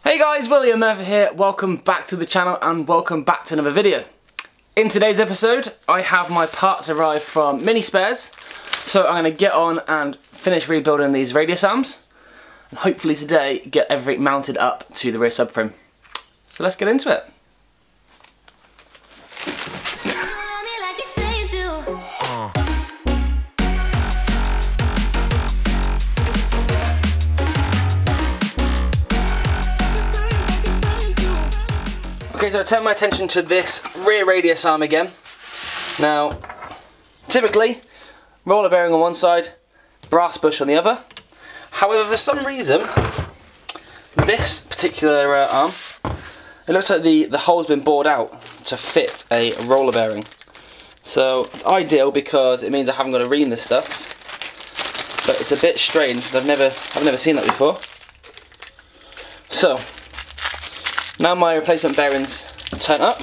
Hey guys, William Murfitt here. Welcome back to the channel and welcome back to another video. In today's episode, I have my parts arrived from Mini Spares, so I'm going to get on and finish rebuilding these radius arms, and hopefully today get everything mounted up to the rear subframe. So let's get into it. Okay, so I turn my attention to this rear radius arm again. Now, typically, roller bearing on one side, brass bush on the other. However, for some reason, this particular arm, it looks like the hole's been bored out to fit a roller bearing. So it's ideal because it means I haven't got to ream this stuff. But it's a bit strange. I've never seen that before. So now my replacement bearings turn up,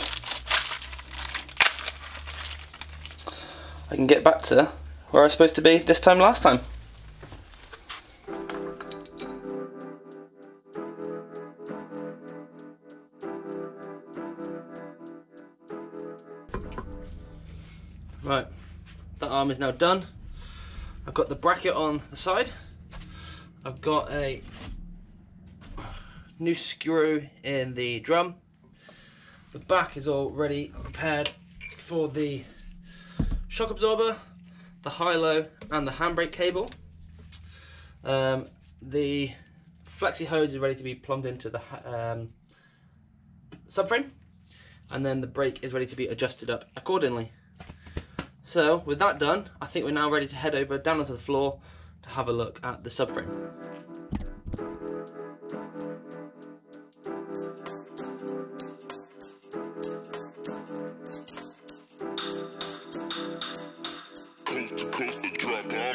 I can get back to where I was supposed to be this time last time. Right, that arm is now done. I've got the bracket on the side. I've got a new screw in the drum. The back is all ready, prepared for the shock absorber, the high-low and the handbrake cable. The flexi hose is ready to be plumbed into the subframe, and then the brake is ready to be adjusted up accordingly. So with that done, I think we're now ready to head over down onto the floor to have a look at the subframe.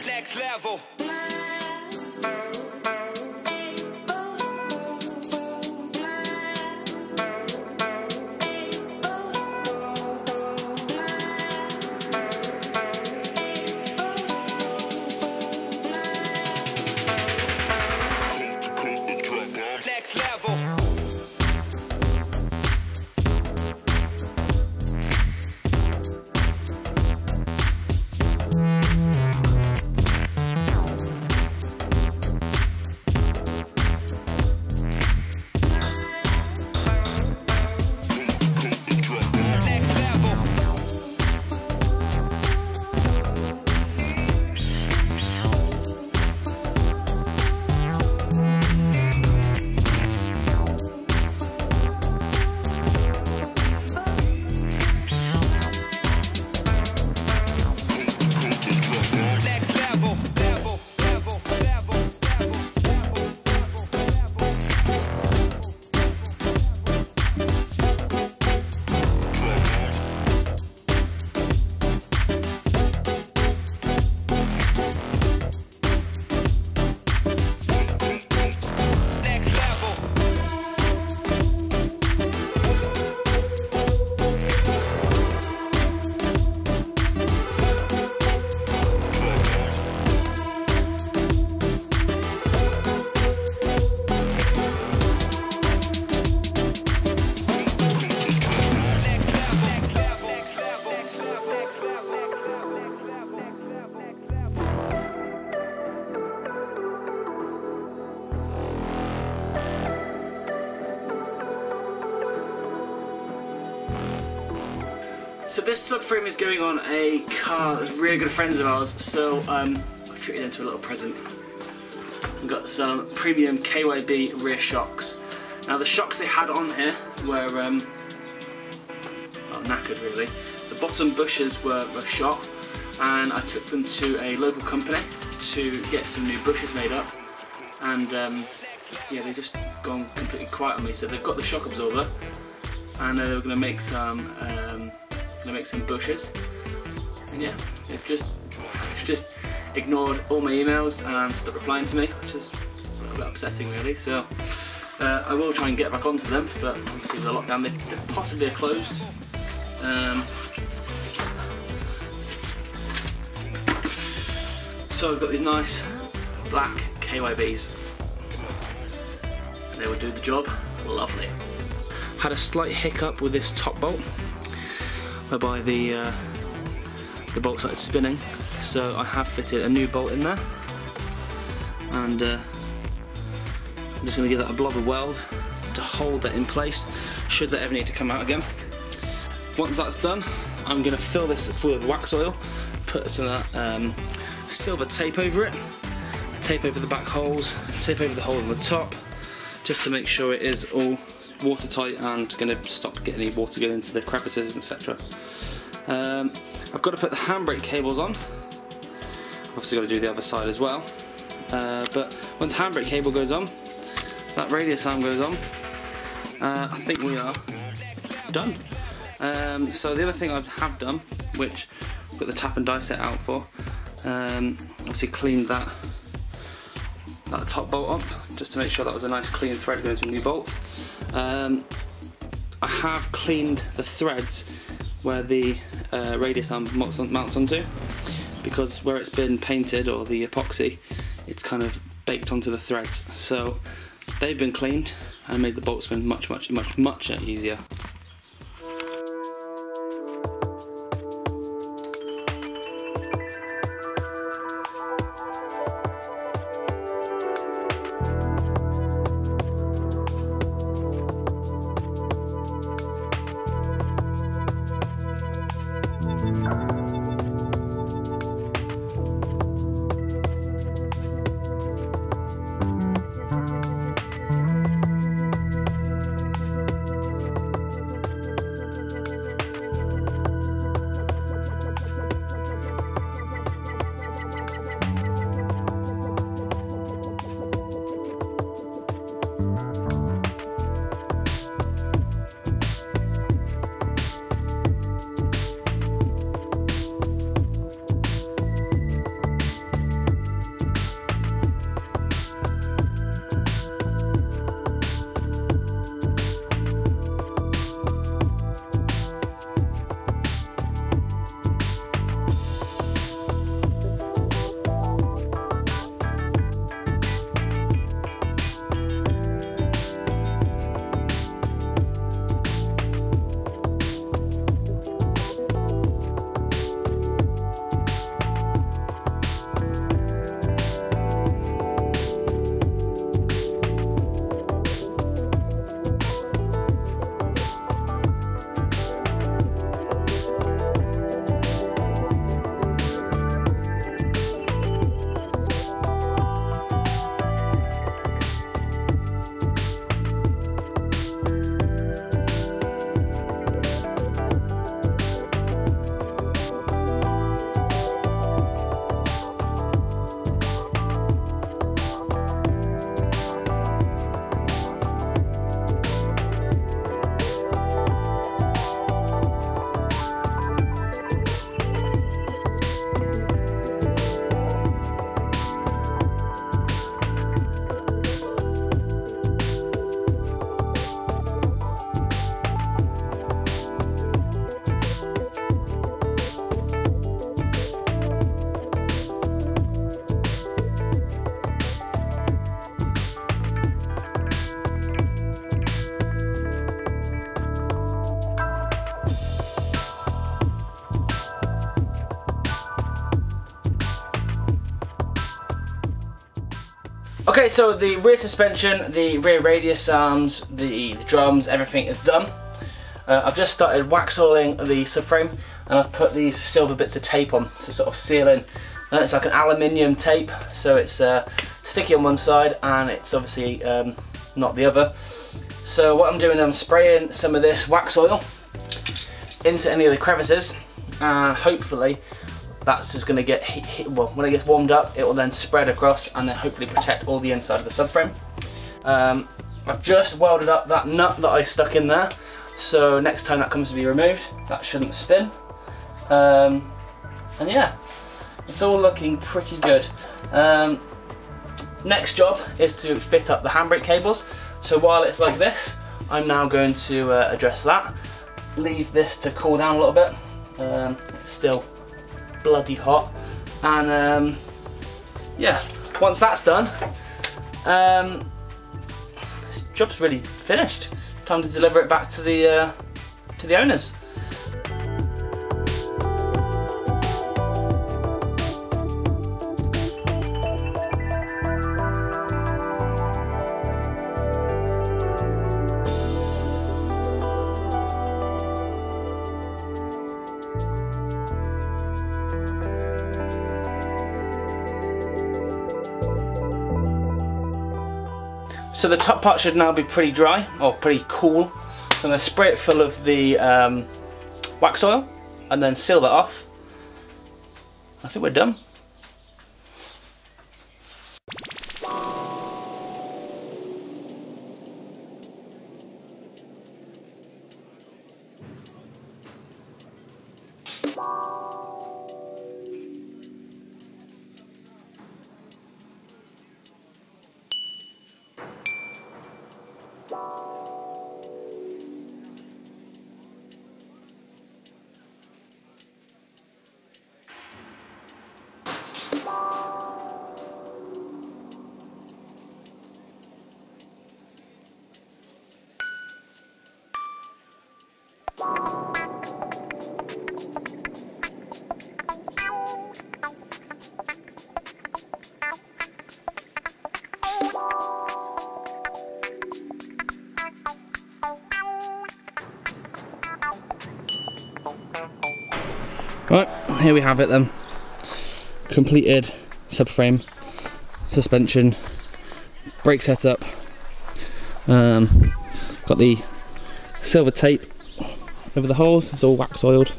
Next level. Next level. So this subframe is going on a car that's really good friends of ours, so I've treated them to a little present. We've got some premium KYB rear shocks. Now the shocks they had on here were well, knackered really. The bottom bushes were shot, and I took them to a local company to get some new bushes made up, and yeah, they've just gone completely quiet on me. So they've got the shock absorber, and they were going to make some bushes, and yeah, they've just ignored all my emails and stopped replying to me, which is a little bit upsetting really. So I will try and get back onto them, but obviously with the lockdown they possibly are closed. So I've got these nice black KYBs. and they will do the job lovely. Had a slight hiccup with this top bolt, whereby the bolt started spinning, so I have fitted a new bolt in there, and I'm just going to give that a blob of weld to hold that in place should that ever need to come out again. Once that's done, I'm going to fill this full of wax oil, put some of that silver tape over it, tape over the back holes, tape over the hole on the top, just to make sure it is all watertight and going to stop getting any water going into the crevices, etc. I've got to put the handbrake cables on. Obviously got to do the other side as well. But once the handbrake cable goes on, that radius arm goes on, I think we are done. So the other thing I have done, which I've got the tap and die set out for, obviously cleaned that top bolt up just to make sure that was a nice clean thread going to a new bolt. I have cleaned the threads where the radius arm mounts onto, because where it's been painted, or the epoxy, it's kind of baked onto the threads. So they've been cleaned and made the bolts going much easier. Okay, so the rear suspension, the rear radius arms, the drums, everything is done. I've just started wax oiling the subframe, and I've put these silver bits of tape on to sort of seal in. And it's like an aluminium tape, so it's sticky on one side and it's obviously not the other. So what I'm doing, I'm spraying some of this wax oil into any of the crevices, and hopefully that's just going to get well, when it gets warmed up, it will then spread across and then hopefully protect all the inside of the subframe. I've just welded up that nut that I stuck in there, so next time that comes to be removed, that shouldn't spin. And yeah, it's all looking pretty good. Next job is to fit up the handbrake cables. So while it's like this, I'm now going to address that. Leave this to cool down a little bit. It's still bloody hot, and yeah, once that's done, it's job's really finished. Time to deliver it back to the owners. So the top part should now be pretty dry, or pretty cool. So I'm going to spray it full of the wax oil and then seal that off. I think we're done. Right, here we have it then. Completed subframe, suspension, brake setup. Got the silver tape over the holes, it's all wax oiled.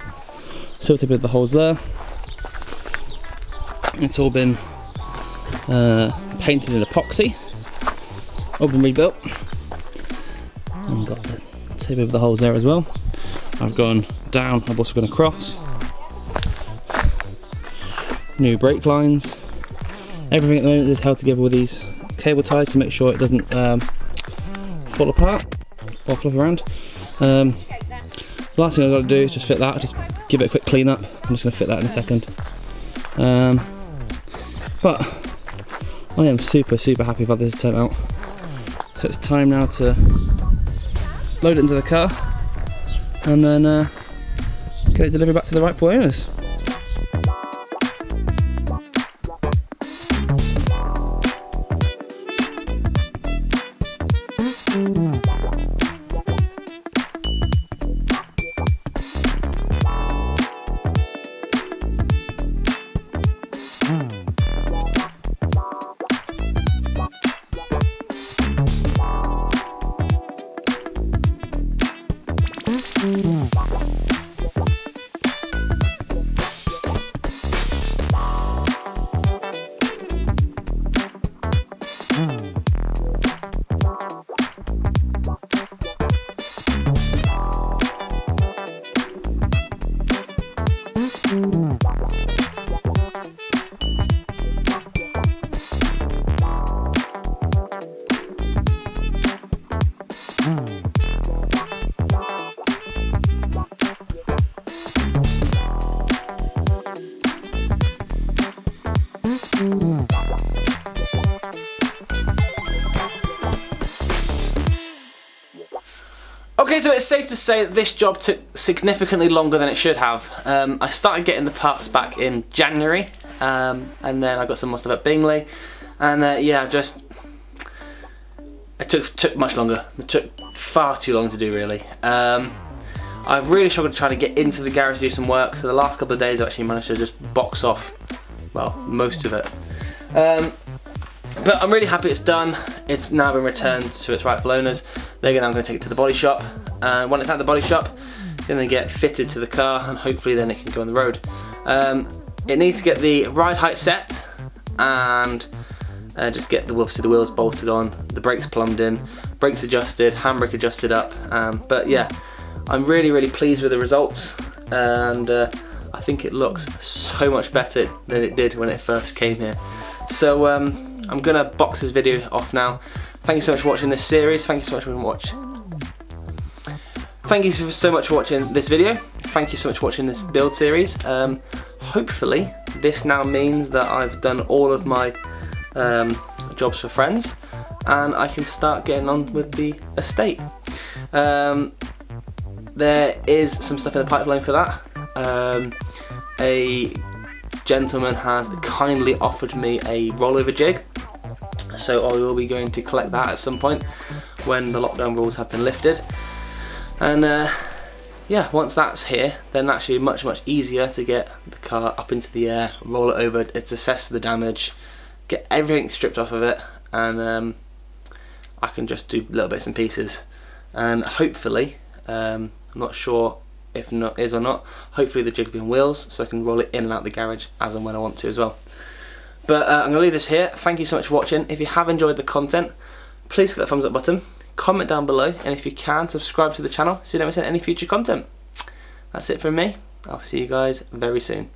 Silver tape over the holes there. It's all been painted in epoxy, all been rebuilt. And got the tape over the holes there as well. I've gone down, I've also gone across. New brake lines. Everything at the moment is held together with these cable ties to make sure it doesn't fall apart or flop around. Last thing I've got to do is just fit that, just give it a quick clean up. I'm just going to fit that in a second. But I am super happy with how this has turned out. So it's time now to load it into the car and then get it delivered back to the rightful owners. Okay, so it's safe to say that this job took significantly longer than it should have. I started getting the parts back in January, and then I got some more stuff at Bingley, and yeah, it took much longer. It took far too long to do, really. I've really struggled to try to get into the garage to do some work, so the last couple of days I've actually managed to just box off, well, most of it. But I'm really happy it's done. It's now been returned to its rightful owners. Now I'm going to take it to the body shop. When it's at the body shop, it's going to get fitted to the car, and hopefully then it can go on the road. It needs to get the ride height set, and just get obviously the wheels bolted on, the brakes plumbed in, brakes adjusted, handbrake adjusted up. But yeah, I'm really pleased with the results, and I think it looks so much better than it did when it first came here. So I'm gonna box this video off now. Thank you so much for watching this series. Thank you so much for watching. Thank you so much for watching this video. Thank you so much for watching this build series. Hopefully this now means that I've done all of my jobs for friends. and I can start getting on with the estate. There is some stuff in the pipeline for that. A gentleman has kindly offered me a rollover jig, so I will be going to collect that at some point when the lockdown rules have been lifted. And yeah, once that's here, then actually much easier to get the car up into the air, roll it over, it's assess the damage, get everything stripped off of it, and I can just do little bits and pieces. And hopefully, I'm not sure if not is or not, hopefully the jig will be on wheels so I can roll it in and out the garage as and when I want to as well. But I'm going to leave this here. Thank you so much for watching. If you have enjoyed the content, please click that thumbs up button, comment down below, and if you can, subscribe to the channel so you don't miss any future content. That's it from me. I'll see you guys very soon.